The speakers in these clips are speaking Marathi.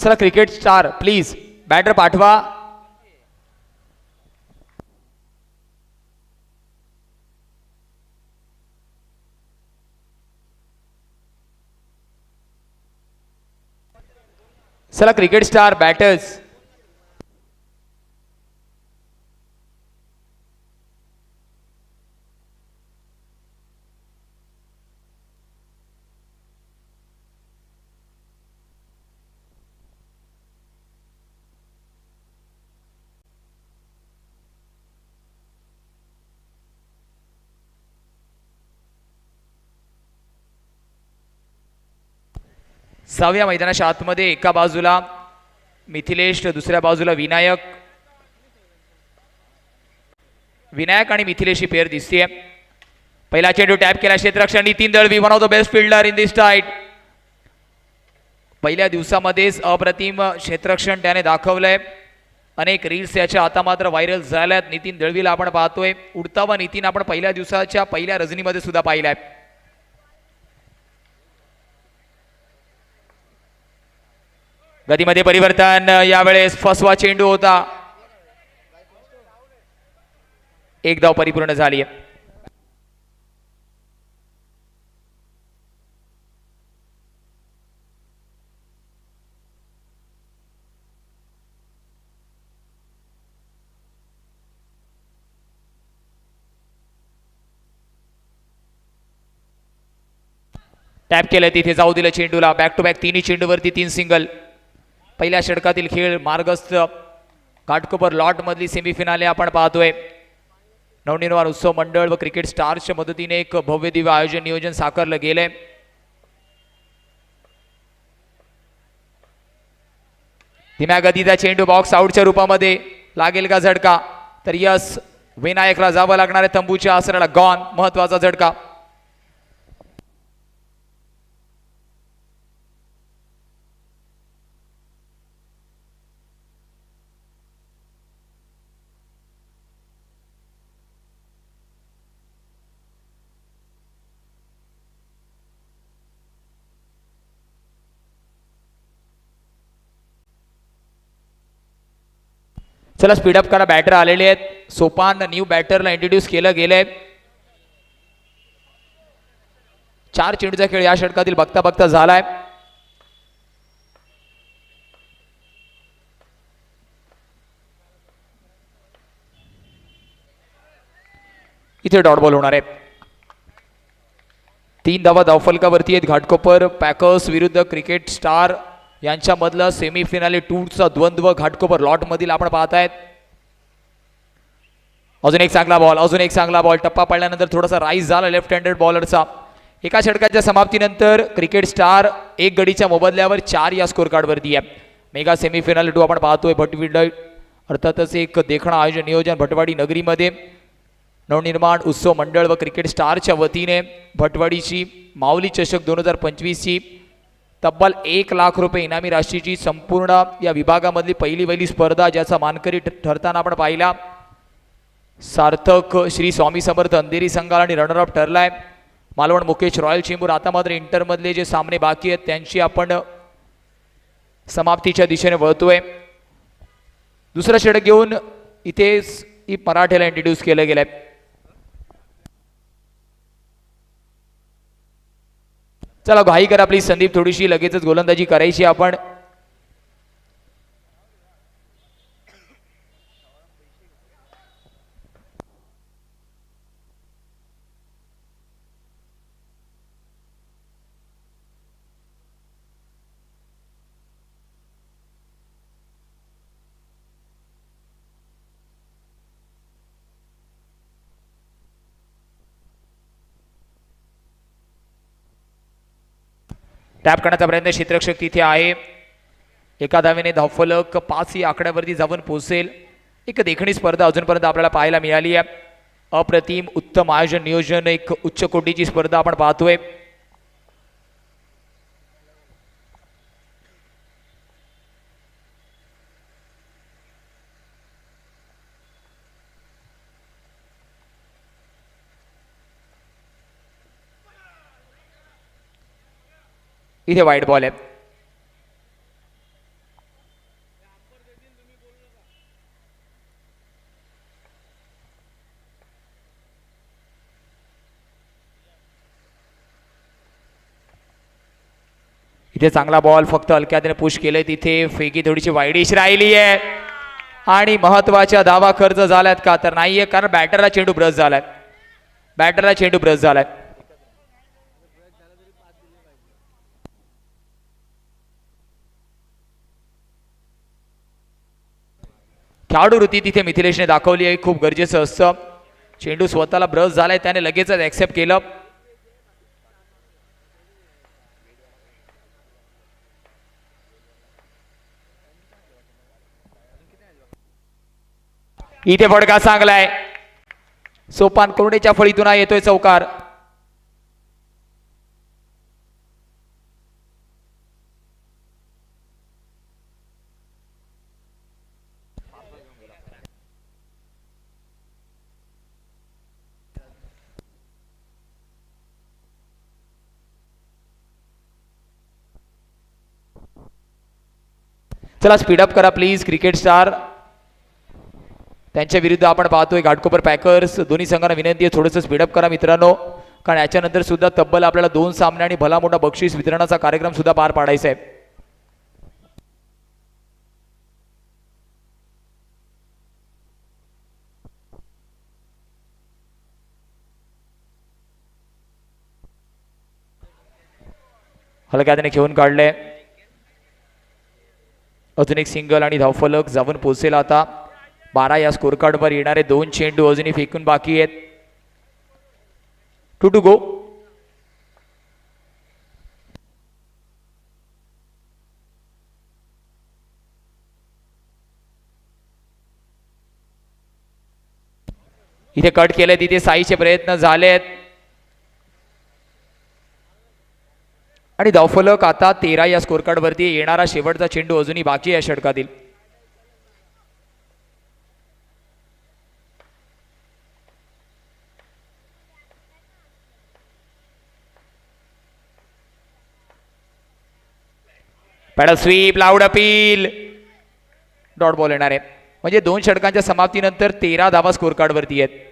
चला क्रिकेट स्टार प्लीज बॅटर पाठवा. चला क्रिकेट स्टार बॅटर्स. सहाव्या मैदानाच्या आतमध्ये एका बाजूला मिथिलेश, दुसऱ्या बाजूला विनायक. विनायक आणि मिथिलेश ही पेअर दिसते. पहिला चेंडू टॅप केला क्षेत्ररक्षण Nitin Dalvi, one of the best fielder in this tight. पहिल्या दिवसामध्येच अप्रतिम क्षेत्ररक्षण त्याने दाखवलंय. अनेक रील्स याच्या आता मात्र व्हायरल झाल्यात. नितीन दळवीला आपण पाहतोय. उडता व नितीन आपण पहिल्या दिवसाच्या पहिल्या रजनीमध्ये सुद्धा पाहिलाय. गतीमध्ये परिवर्तन, यावेळेस फसवा चेंडू होता. एक धाव परिपूर्ण झाली आहे. टॅप केलं, तिथे जाऊ दिलं चेंडूला. बॅक टू बॅक तिन्ही चेंडूवरती 3 सिंगल. पहिल्या षटकातील खेळ मार्गस्थ घाटकोपर लॉट मधली सेमीफिनाले आपण पाहतोय. नवनिर्माण उत्सव मंडळ व क्रिकेट स्टार्सच्या मदतीने एक भव्य दिव्य आयोजन नियोजन साकारलं गेलंय. धीम्या गतीचा चेंडू बॉक्स आउटच्या रूपामध्ये लागेल का झटका? तर यस, विनायकला जावं लागणार आहे तंबूच्या आसराला. गॉन, महत्वाचा झटका. चला स्पीडअप करा, बॅटर आलेले आहेत. सोपान न्यू बॅटरला इंट्रोड्यूस केलं गेलंय. 4 चेंडूचा खेळ या षटकातील बघता बघता झालाय. इथे डॉट बॉल होणार आहे. 3 धावा धावफलकावरती आहेत. घाटकोपर पॅकर्स विरुद्ध क्रिकेट स्टार यांच्यामधलं सेमीफिनाले 2चा द्वंद्व घाटकोपर लॉट मधील आपण पाहतायत. अजून एक चांगला बॉल, अजून एक चांगला बॉल. टप्पा पडल्यानंतर थोडासा राईज झाला लेफ्ट हँडेड बॉलरचा. एका षटकाच्या समाप्तीनंतर क्रिकेट स्टार 1 गडीच्या मोबदल्यावर 4 या स्कोर कार्डवरती आहे. मेगा सेमीफिनाले 2 आपण पाहतोय. भटविड अर्थातच एक देखणं आयोजन नियोजन भटवाडी नगरीमध्ये नवनिर्माण उत्सव मंडळ व क्रिकेट स्टारच्या वतीने भटवाडीची माऊली चषक 2025ची तब्बल 1 लाख रुपये इनामी राशीची संपूर्ण या विभागामधली पहिली स्पर्धा, ज्याचा मानकरी ठरताना आपण पाहिला सार्थक श्री स्वामी समर्थ अंधेरी संघाला आणि रनरअप ठरलाय मालवण मुकेश रॉयल चेंबूर. आता मात्र इंटरमधले जे सामने बाकी आहेत त्यांची आपण समाप्तीच्या दिशेने वळतोय. दुसरं षटक घेऊन इथे मराठेला इंट्रोड्यूस केलं गेलंय. चला घाई करा प्लीज संदीप, थोडीशी लगेचच गोलंदाजी करायची आपण. टॅप करण्याचा प्रयत्न क्षेत्ररक्षक तिथे आहे. एका धावेने धावफलक 5 या आकड्यावरती जाऊन पोहोचेल. एक देखणी स्पर्धा अजूनपर्यंत आपल्याला पाहायला मिळाली आहे. अप्रतिम उत्तम आयोजन नियोजन, एक उच्च कोटीची स्पर्धा आपण पाहतोय. इथे वाईट बॉल आहे. इथे चांगला बॉल फक्त हलक्याने पुश केलंय तिथे फेकी थोडीशी वाईडिश राहिली आहे आणि महत्वाच्या धावा खर्च झाल्यात का तर नाहीये कारण बॅटरला चेंडू ब्रश झालाय खेळाडू वृत्ती तिथे मिथिलेशने दाखवली आहे खूप गरजेचं असतं चेंडू स्वतःला ब्रश झालाय त्याने लगेचच ऍक्सेप्ट केलं इथे फडका चांगलाय सोपान करुणेच्या फळीतून येतोय चौकार चला स्पीडअप करा प्लीज क्रिकेट स्टार त्यांच्या विरुद्ध आपण पाहतोय घाटकोपर पॅकर्स दोन्ही संघांना विनंती आहे थोडंसं स्पीडअप करा मित्रांनो कारण याच्यानंतर सुद्धा तब्बल आपल्याला 2 सामने आणि भला मोठा बक्षीस वितरणाचा कार्यक्रम सुद्धा पार पाडायचा आहे हलक्याने घेऊन काढले अजून एक सिंगल आणि धावफलक जाऊन पोहोचेल आता 12 या स्कोर कार्ड वर येणारे 2 चेंडू अजूनही फेकून बाकी आहेत 2 टू गो इथे कट केले तिथे साईचे प्रयत्न झालेत आणि धावफलक आता 13 या स्कोर कार्ड वरती येणारा शेवटचा चेंडू अजूनही बाकी आहे षटकातील paddle sweep loud appeal dot ball येणार आहे म्हणजे 2 षटकांच्या समाप्तीनंतर 13 धावा स्कोर कार्ड वरती आहेत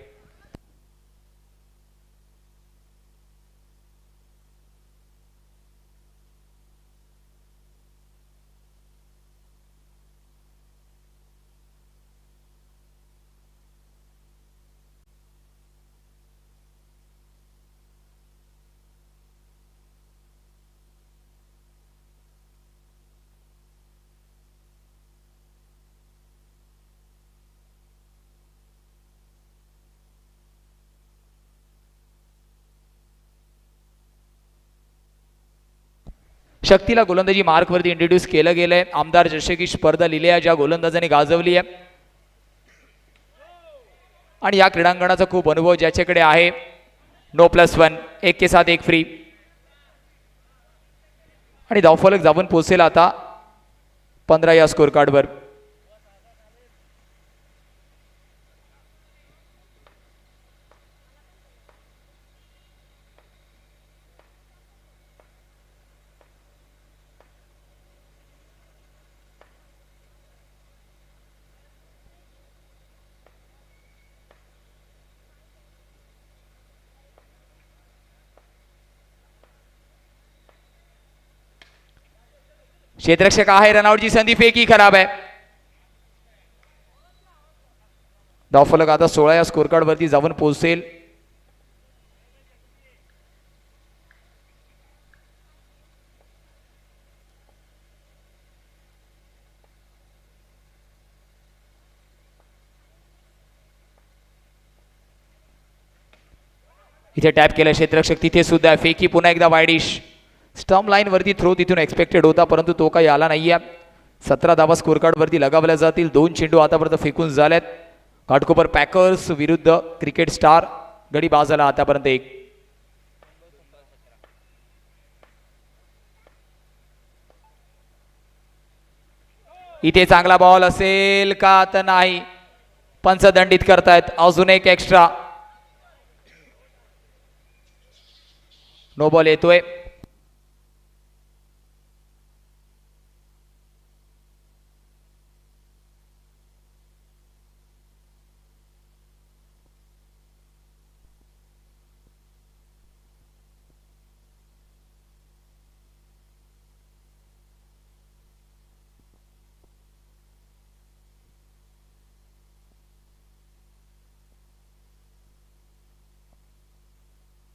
शक्तीला गोलंदाजी मार्क वरती इंट्रोड्यूस केलं गेलंय आमदार जसे स्पर्धा लिहिली आहे ज्या गोलंदाजाने गाजवली आहे आणि या क्रीडांगणाचा खूप अनुभव ज्याच्याकडे आहे नो +1 1 के साथ 1 फ्री आणि धावफलक जाऊन पोहोचेल आता 15 या स्कोर कार्ड वर क्षेत्ररक्षक आहे रनआउटची संधी फेकी खराब आहे धावफलक आता 16 या स्कोर कार्ड वरती जाऊन पोहोचेल इथे टॅप केलं क्षेत्ररक्षक तिथे सुद्धा फेकी पुन्हा एकदा वाईडिश स्टंप लाईन वरती थ्रो तिथून एक्सपेक्टेड होता परंतु तो काही आला नाहीये 17 धावा स्कोर कार्ड वरती लगावल्या जातील 2 चेंडू आतापर्यंत फेकून झालेत घाटकोपर पॅकर्स विरुद्ध क्रिकेट स्टार गडी बाजाला आतापर्यंत 1 इथे चांगला बॉल असेल का तर नाही पंच दंडित करतायत अजून एक एक्स्ट्रा नो बॉल येतोय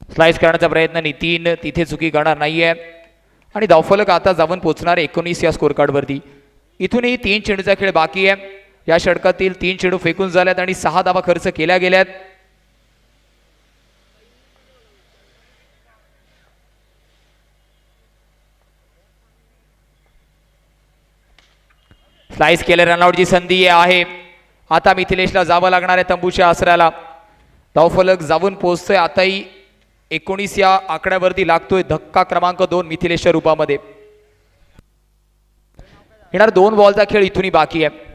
स्लाइस करण्याचा प्रयत्न नितीन तिथे चुकी करणार नाहीये आणि धावफलक आता जाऊन पोहोचणार 19 या स्कोर कार्डवरती. इथूनही 3 चेंडूचा खेळ बाकी आहे. या षटकातील 3 चेंडू फेकून झाल्यात आणि 6 धावा खर्च केल्या गेल्यात. स्लाइस केले, रनआउटची संधी आहे. आता मिथिलेशला जावं लागणार आहे तंबूच्या आसऱ्याला. धावफलक जाऊन पोहोचतोय आताही 19 या आकड्यावरती लागतोय. धक्का क्रमांक 2 मिथिलेशच्या रूपामध्ये. येणार 2 बॉलचा खेळ इथूनही बाकी आहे.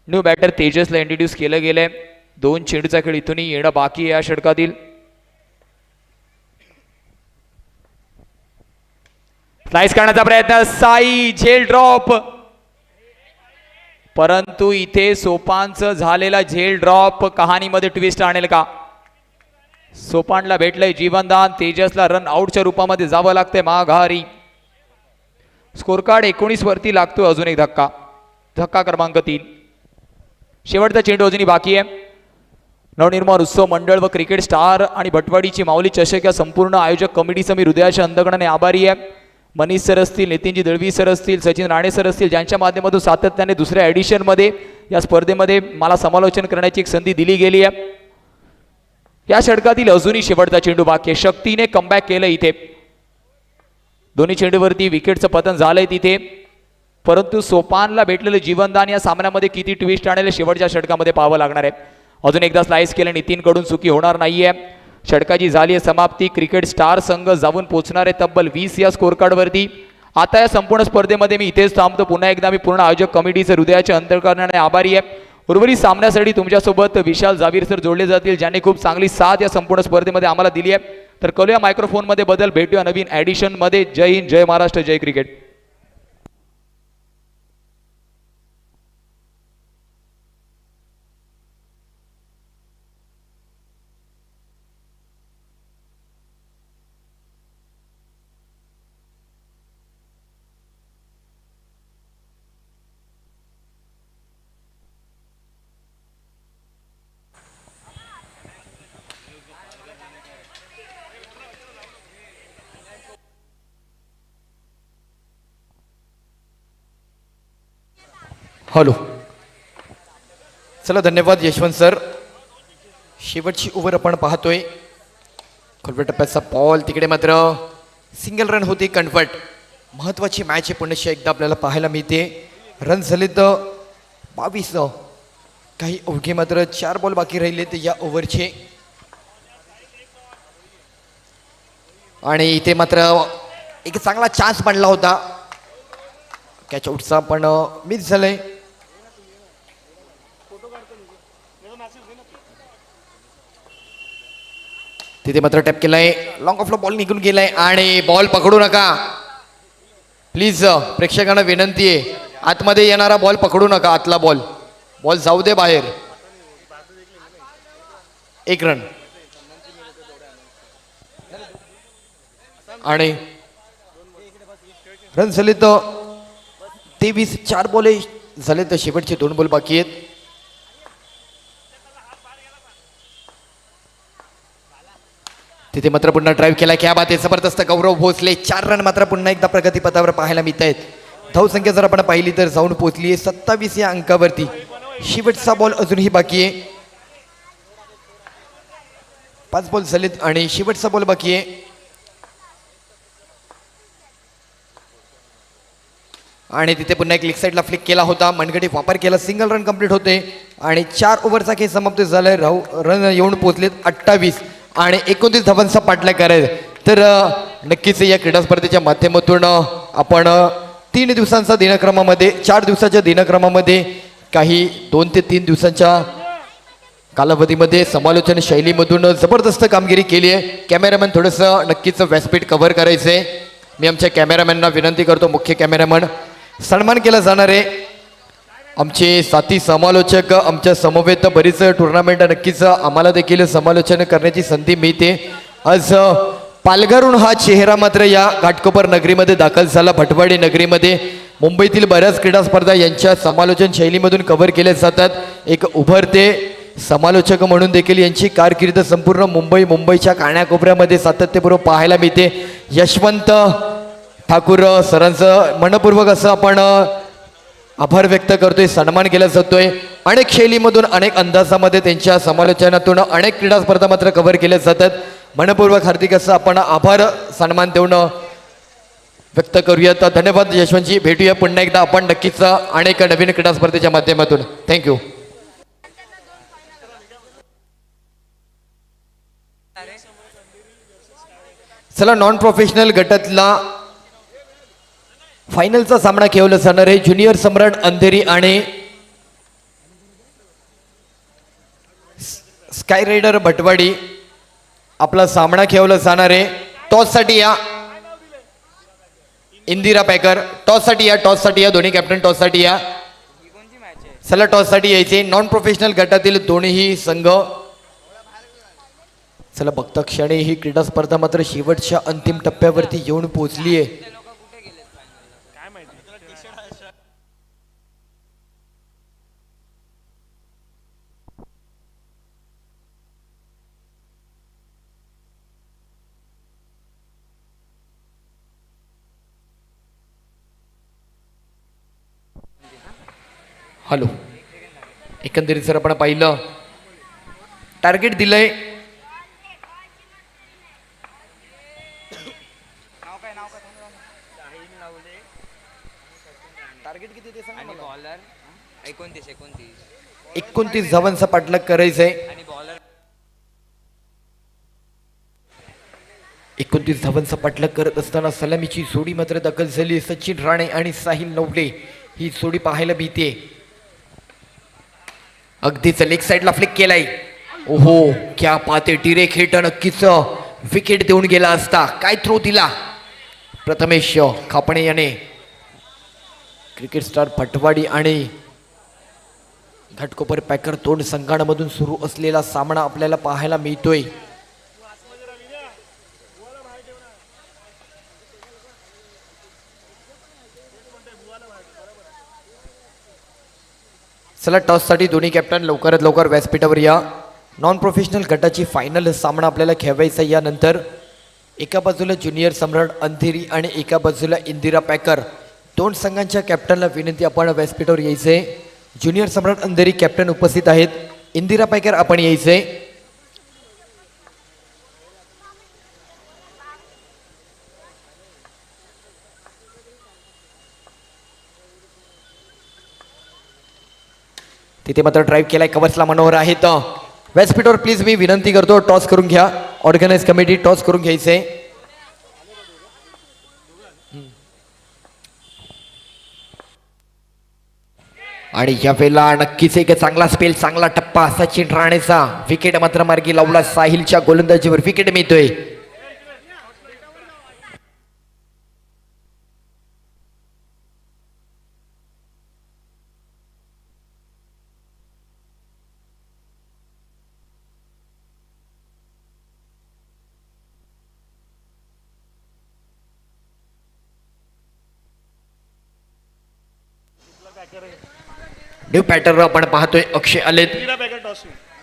न्यू बॅटर तेजसला इंट्रोड्यूस केलं गेलंय. 2 चेंडूचा खेळ इथूनही येणं बाकी आहे या षटकातील. स्लाइस करण्याचा प्रयत्न, साई झेल ड्रॉप, परंतु इथे सोपानचं झालेला झेल ड्रॉप कहाणीमध्ये ट्विस्ट आणेल का? सोपानला भेटलंय जीवनदान, तेजसला रन आउटच्या रूपामध्ये जावं लागतंय माघारी. स्कोर कार्ड 19 वरती लागतोय अजून एक धक्का. धक्का क्रमांक 3. शेवटचा चेंडू अजूनही बाकी आहे. नवनिर्माण उत्सव मंडळ व क्रिकेट स्टार आणि भटवाडीची माऊली चषक या संपूर्ण आयोजक कमिटीचं मी हृदयाच्या अंतकरणाने आभारी आहे. मनीष सर असतील, नितीनजी दळवी सर असतील, सचिन राणे सर असतील, ज्यांच्या माध्यमातून सातत्याने दुसऱ्या एडिशनमध्ये या स्पर्धेमध्ये मला समालोचन करण्याची एक संधी दिली गेली आहे. या षटकातील अजूनही शेवटचा चेंडू बाकी आहे. शक्तीने कमबॅक केलं इथे. दोन्ही चेंडूवरती विकेटचं पतन झालंय तिथे, परंतु सोपानला भेटलेलं जीवनदान या सामन्यामध्ये किती ट्विस्ट आणेल शेवटच्या षटकामध्ये पाहावं लागणार आहे. अजून एकदा स्लाइस केलं, नितीनकडून चुकी होणार नाहीये. षटकाची झाली आहे समाप्ती. क्रिकेट स्टार संघ जाऊन पोहोचणार आहे तब्बल 20 या स्कोर कार्डवरती. आता या संपूर्ण स्पर्धेमध्ये मी इथेच थांबतो. पुन्हा एकदा मी पूर्ण आयोजक कमिटीचे हृदयाच्या अंतकरणाने आभारी आहे. उर्वरित सामन्यासाठी तुमच्यासोबत विशाल जावीर सर जोडले जातील, ज्यांनी खूप चांगली साथ या संपूर्ण स्पर्धेमध्ये आम्हाला दिली आहे. तर करूया मायक्रोफोनमध्ये बदल, भेटूया नवीन ॲडिशनमध्ये. जय हिंद, जय महाराष्ट्र, जय क्रिकेट. हॅलो, चला धन्यवाद यशवंत सर. शेवटची ओव्हर आपण पाहतोय. खोलव्या टप्प्याचा बॉल, तिकडे मात्र सिंगल रन होती कन्वर्ट. महत्त्वाची मॅच आहे पुन्हा एकदा आपल्याला पाहायला मिळते. रन झाले तर 22. काही अवघे मात्र 4 बॉल बाकी राहिले ते या ओव्हरचे. आणि इथे मात्र एक चांगला चान्स बनला होता कॅच आउटचा, पण मिस झालंय. तिथे मात्र टॅप केलाय, लॉंग ऑफला बॉल निघून गेलाय आणि बॉल पकडू नका प्लीज. प्रेक्षकांना विनंती आहे, आतमध्ये येणारा बॉल पकडू नका. आतला बॉल बॉल जाऊ दे बाहेर. 1 रन आणि रन झाले तर 23. 4 बॉल झाले तर शेवटचे 2 बॉल बाकी आहेत. तिथे मात्र पुन्हा ड्राईव्ह केला. क्या बात आहे, जबरदस्त गौरव भोसले. 4 रन मात्र पुन्हा एकदा प्रगतीपथावर पाहायला मिळत आहेत. धावसंख्या जर आपण पाहिली तर जाऊन पोहोचली आहे 27 या अंकावरती. शेवटचा बॉल अजूनही बाकी आहे. 5 बॉल झालेत आणि शेवटचा बॉल बाकी आहे. आणि तिथे पुन्हा एक लेग साईडला फ्लिक केला होता, मनगटी वापर केला, सिंगल रन कंप्लीट होते आणि 4 ओव्हरचा खेळ समाप्त झालाय. रन येऊन पोहोचलेत 28 आणि 29 धावांचा पाठलाग करायचा. तर नक्कीच या क्रीडा स्पर्धेच्या माध्यमातून आपण 3 दिवसांचा दिनक्रमामध्ये, 4 दिवसाच्या दिनक्रमामध्ये काही 2 ते 3 दिवसांच्या कालावधीमध्ये समालोचन शैलीमधून जबरदस्त कामगिरी केली आहे. कॅमेरामॅन थोडंसं नक्कीच व्यासपीठ कव्हर करायचं आहे. मी आमच्या कॅमेरामॅनना विनंती करतो, मुख्य कॅमेरामॅन सन्मान केला जाणार आहे. आमचे साथी समालोचक आमच्या समवेत बरीच टुर्नामेंट नक्कीच आम्हाला देखील समालोचन करण्याची संधी मिळते. आज पालघरहून हा चेहरा मात्र या घाटकोपर नगरीमध्ये दाखल झाला. भटवाडी नगरीमध्ये मुंबईतील बऱ्याच क्रीडा स्पर्धा यांच्या समालोचन शैलीमधून कव्हर केल्या जातात. एक उभरते समालोचक म्हणून देखील यांची कारकीर्द संपूर्ण मुंबईच्या कानाकोपऱ्यामध्ये सातत्यपूर्व पाहायला मिळते. यशवंत ठाकूर सरांचं मनपूर्वक असं आपण आभार व्यक्त करतोय, सन्मान केला जातोय. अनेक शैलीमधून अनेक अंदाजामध्ये त्यांच्या समालोचनातून अनेक क्रीडा स्पर्धा मात्र कव्हर केल्या जातात. मनपूर्वक हार्दिक असं आपण आभार सन्मान देऊन व्यक्त करूया. तर धन्यवाद यशवंतजी. भेटूया पुन्हा एकदा आपण नक्कीच अनेक नवीन क्रीडा स्पर्धेच्या माध्यमातून. थँक्यू. चला नॉन प्रोफेशनल गटातला फायनलचा सामना खेळवला जाणार आहे. ज्युनियर सम्राट अंधेरी आणि स्काय रायडर भटवाडी आपला सामना खेळवला जाणार आहे. टॉससाठी या इंदिरा पॅकर, टॉससाठी या दोन्ही कॅप्टन टॉससाठी या. चला टॉससाठी यायचे. नॉन प्रोफेशनल गटातील दोन्ही संघ. चला बघता क्षणी ही क्रीडा स्पर्धा मात्र शेवटच्या अंतिम टप्प्यावरती येऊन पोहोचली आहे. हॅलो, एकंदरीत जर आपण पाहिलं टार्गेट दिलंय आणि बॉलर 29 धावांचा पाठलाग करायचंय. आणि बॉलर 29 धावांचा पाठलाग करत असताना सलामीची जोडी मात्र दाखल झाली. सचिन राणे आणि साहिल नवले ही जोडी पाहायला मिळते. अगदीच लेग साईडला फ्लिक केलाय. ओहो क्या पाते, डिरेक्ट हिट, नक्कीच विकेट देऊन गेला असता. काय थ्रो दिला प्रथमेश खापणे याने. क्रिकेट स्टार भटवाडी आणि घाटकोपर पॅकर दोन संघांमधून सुरू असलेला सामना आपल्याला पाहायला मिळतोय. चला टॉससाठी दोन्ही कॅप्टन लवकरात लवकर व्यासपीठावर या. नॉन प्रोफेशनल गटाची फायनल सामना आपल्याला खेळवायचा. यानंतर एका बाजूला ज्युनियर सम्राट अंधेरी आणि एका बाजूला इंदिरा पॅकर दोन संघांच्या कॅप्टनला विनंती आपण व्यासपीठावर यायचे. ज्युनियर सम्राट अंधेरी कॅप्टन उपस्थित आहेत. इंदिरा पॅकर आपण यायचे. तिथे मात्र ड्राईव्ह केलाय. कव्हर्सला मनोहर आहेत. व्यासपीठावर प्लीज मी विनंती करतो टॉस करून घ्या. ऑर्गनाइज कमिटी टॉस करून घ्यायचे. आणि यावेळेला नक्कीच एक चांगला स्पेल, चांगला टप्पा सचिन राणेचा. विकेट मात्र मार्गी लावला. साहिलच्या गोलंदाजीवर विकेट मिळतोय. न्यू पॅटर्न आपण पाहतोय. अक्षय आलेत.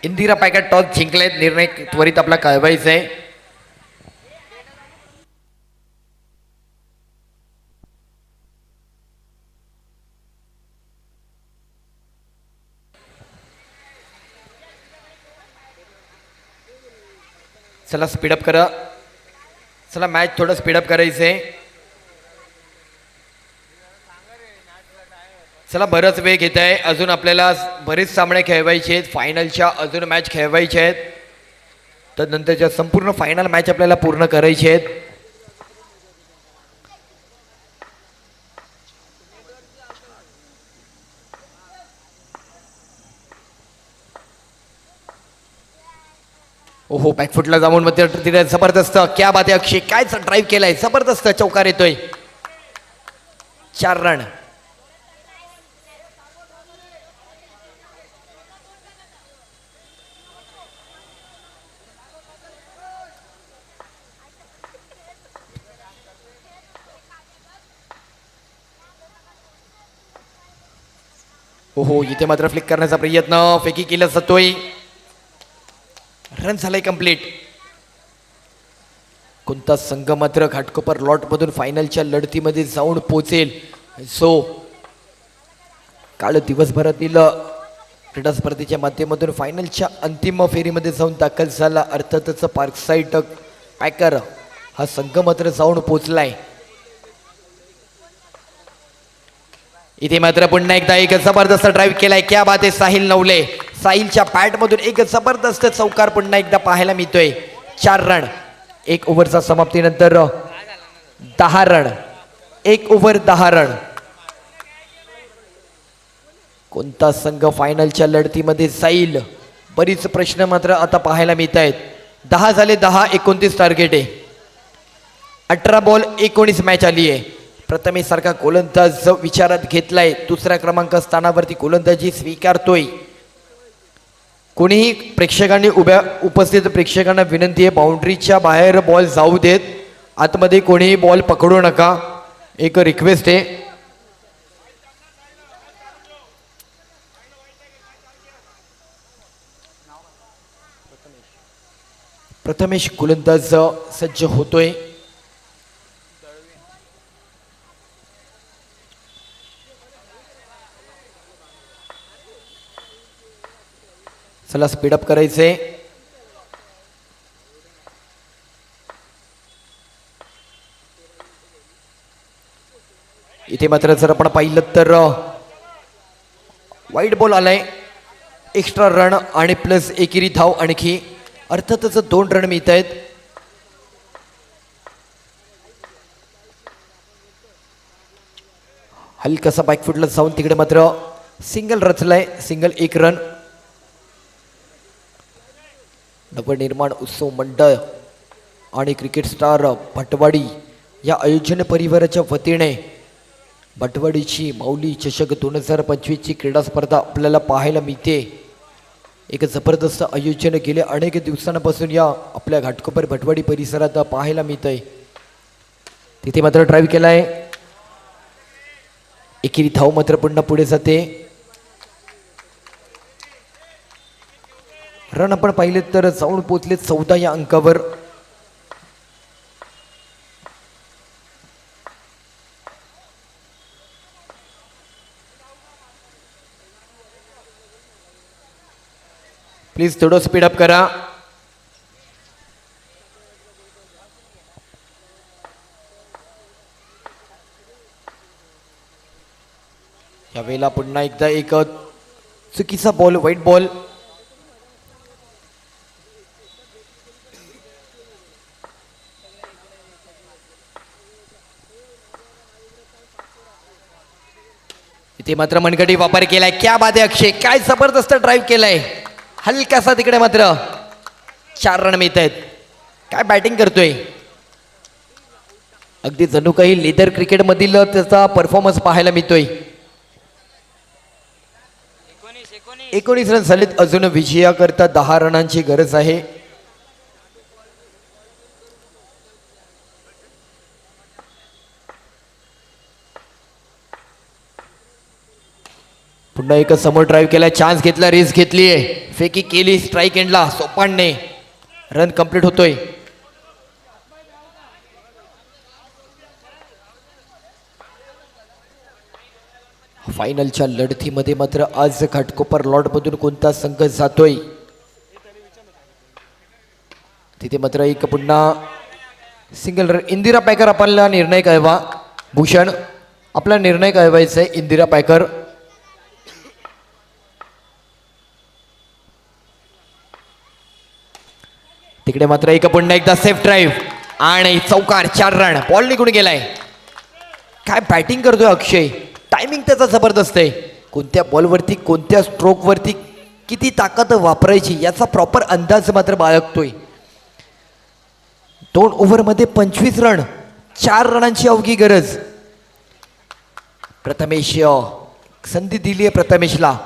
इंदिरा पॅकेट टॉस जिंकलेत. निर्णय त्वरित आपला कळवायचा आहे. चला स्पीडअप करा. चला मॅच थोडं स्पीडअप करायचंय. चला बरंच वेळ घेत आहे. अजून आपल्याला बरेच सामने खेळवायचे आहेत. फायनलच्या अजून मॅच खेळवायचे आहेत. तर नंतरच्या संपूर्ण फायनल मॅच आपल्याला पूर्ण करायचे आहेत. ओहो बॅकफुटला जाऊन मध्ये तिथे जबरदस्त. क्या बात आहे अक्षय, काय ड्राईव्ह केलाय. जबरदस्त चौकार येतोय. 4 रन. हो इथे मात्र फ्लिक करण्याचा प्रयत्न, फेकी केला जातोय, रन झालाय कंप्लीट. कोणता संघ मात्र घाटकोपर लॉट मधून फायनलच्या लढतीमध्ये जाऊन पोहोचेल, सो काल दिवसभरातील क्रीडा स्पर्धेच्या माध्यमातून फायनलच्या अंतिम फेरीमध्ये जाऊन दाखल झाला. अर्थातच पार्कसाईड पॅकर हा संघ मात्र जाऊन पोहोचलाय. इथे मात्र पुन्हा एकदा एक जबरदस्त ड्राईव्ह केलाय. क्या बात आहे साहिल नवले. साहिलच्या बॅट मधून एक जबरदस्त चौकार पुन्हा एकदा पाहायला मिळतोय. 4 रन. 1 ओव्हरचा समाप्तीनंतर 10 रन. 1 over 10 run. कोणता संघ फायनलच्या लढतीमध्ये जाईल, बरीच प्रश्न मात्र आता पाहायला मिळत आहेत. 10 झाले 10, 29 टार्गेट आहे. 18 बॉल 19 मॅच आली आहे. प्रथमेश सारखा गोलंदाज विचारात घेतलाय. दुसऱ्या क्रमांक स्थानावरती गोलंदाजी स्वीकारतोय. कोणीही प्रेक्षकांनी उपस्थित प्रेक्षकांना विनंती आहे, बाउंड्रीच्या बाहेर बॉल जाऊ देत, आतमध्ये कोणीही बॉल पकडू नका, एक रिक्वेस्ट आहे. प्रथमेश गोलंदाज सज्ज होतोय. चला स्पीडअप करायचंय. इथे मात्र जर आपण पाहिलं तर वाईट बॉल आलाय. एक्स्ट्रा रन आणि प्लस एकेरी धाव आणखी. अर्थातच 2 रन मिळत आहेत. हलकासा बॅकफुटला जाऊन तिकडे मात्र सिंगल रचलाय. Single 1 run. नवनिर्माण उत्सव मंडळ आणि क्रिकेट स्टार भटवाडी या आयोजन परिवाराच्या वतीने भटवाडीची माऊली चषक 2025 ची क्रीडा स्पर्धा आपल्याला पाहायला मिळते. एक जबरदस्त आयोजन गेल्या अनेक दिवसांपासून या आपल्या घाटकोपर भटवाडी परिसरात पाहायला मिळत आहे. तिथे मात्र ड्राईव्ह केलाय. एकेरी धाव मात्र पुन्हा पुढे जाते. रन आपण पाहिले तर जाऊन पोचले 14 या अंकावर. प्लीज थोडं स्पीडअप करा. यावेळेला पुन्हा एकदा एक चुकीचा बॉल, वाईट बॉल. इथे मात्र मनगटी वापर केलाय. क्या बात आहे अक्षय, काय जबरदस्त ड्राईव्ह केलाय. हलकासा तिकडे मात्र 4 रन मिळत आहेत. काय बॅटिंग करतोय. अगदी जणू काही लेदर क्रिकेट मधील त्याचा परफॉर्मन्स पाहायला मिळतोय. 19 रन झालेत. अजून विजयाकरता 10 रनांची गरज आहे. पुन्हा एक समोर ड्राईव्ह केला. चान्स घेतला, रिस्क घेतलीये, फेकी केली स्ट्राईक एंडला. सोपानने रन कंप्लीट होतोय. फायनलच्या लढतीमध्ये मात्र आज घाटकोपर लॉट मधून कोणता संघ जातोय. तिथे मात्र एक पुन्हा सिंगल रन. इंदिरा पॅकर आपला निर्णय कळवा. भूषण आपला निर्णय कळवायचा आहे. इंदिरा पॅकर तिकडे मात्र एक पुन्हा एकदा सेफ ड्राईव्ह आणि चौकार. 4 रन. बॉल निघून गेलाय. काय बॅटिंग करतोय अक्षय. टायमिंग त्याचा जबरदस्त आहे. कोणत्या बॉलवरती कोणत्या स्ट्रोकवरती किती ताकद वापरायची याचा प्रॉपर अंदाज मात्र बाळगतोय. 2 ओव्हरमध्ये 25 रन. 4 रनांची अवघी गरज. प्रथमेश संधी दिली आहे प्रथमेशला.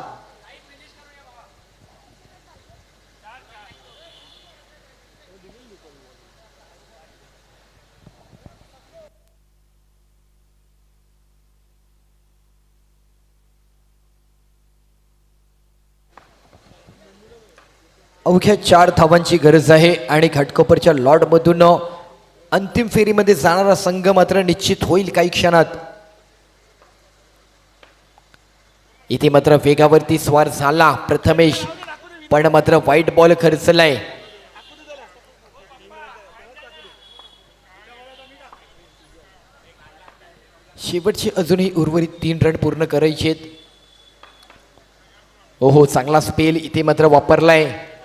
अवघ्या 4 धावांची गरज आहे आणि घाटकोपरच्या लॉर्डमधून अंतिम फेरीमध्ये जाणारा संघ मात्र निश्चित होईल काही क्षणात. इथे मात्र वेगावरती स्वार झाला प्रथमेश, पण मात्र वाईट बॉल खर्चलाय. शेवटची अजूनही उर्वरित 3 रन पूर्ण करायचे आहेत. हो चांगला स्पेल इथे मात्र वापरलाय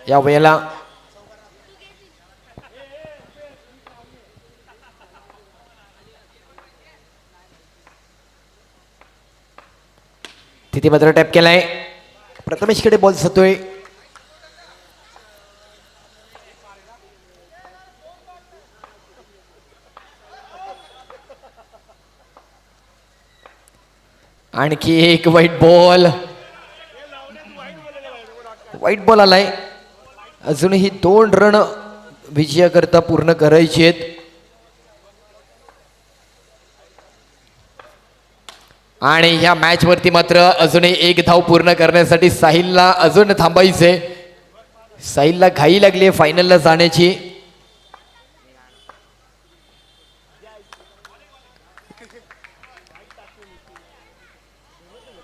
या वेळेला. तिथे मात्र टॅप केलाय. प्रथमेशकडे बॉल जातोय. आणखी एक वाईट बॉल. वाईट बॉल आलाय. अजूनही 2 रन विजयाकरता पूर्ण करायचे आहेत. आणि ह्या मॅच वरती मात्र अजूनही 1 धाव पूर्ण करण्यासाठी साहिलला अजून थांबायचे. साहिलला घाई लागली फायनलला जाण्याची.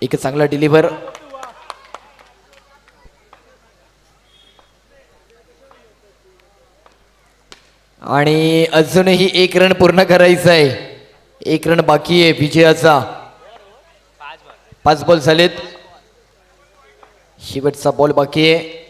एक चांगला डिलिव्हर. आणि अजूनही 1 रन पूर्ण करायचा आहे. 1 रन बाकी आहे विजयाचा. 5 बॉल झालेत. शेवटचा बॉल बाकी आहे.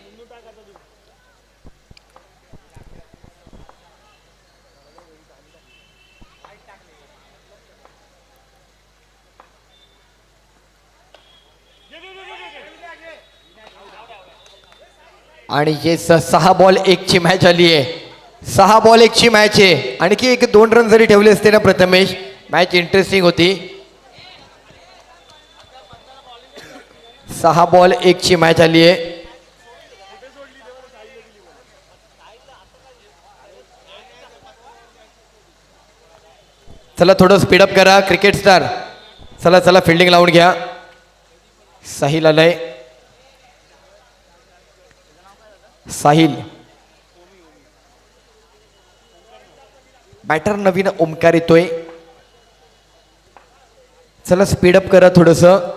आणि हे 6 बॉल 1 ची मॅच आली आहे. 6 बॉल 1 ची मॅच आहे. आणखी 1-2 रन जरी ठेवले असते ना प्रथमेश, मॅच इंटरेस्टिंग होती. 6 बॉल 1 ची मॅच आली आहे. चला थोडं स्पीडअप करा क्रिकेट स्टार. चला चला फिल्डिंग लावून घ्या. साहिल आलाय. साहिल. बॅटर नवीन ओमकार येतोय. चला स्पीडअप करा थोडंसं.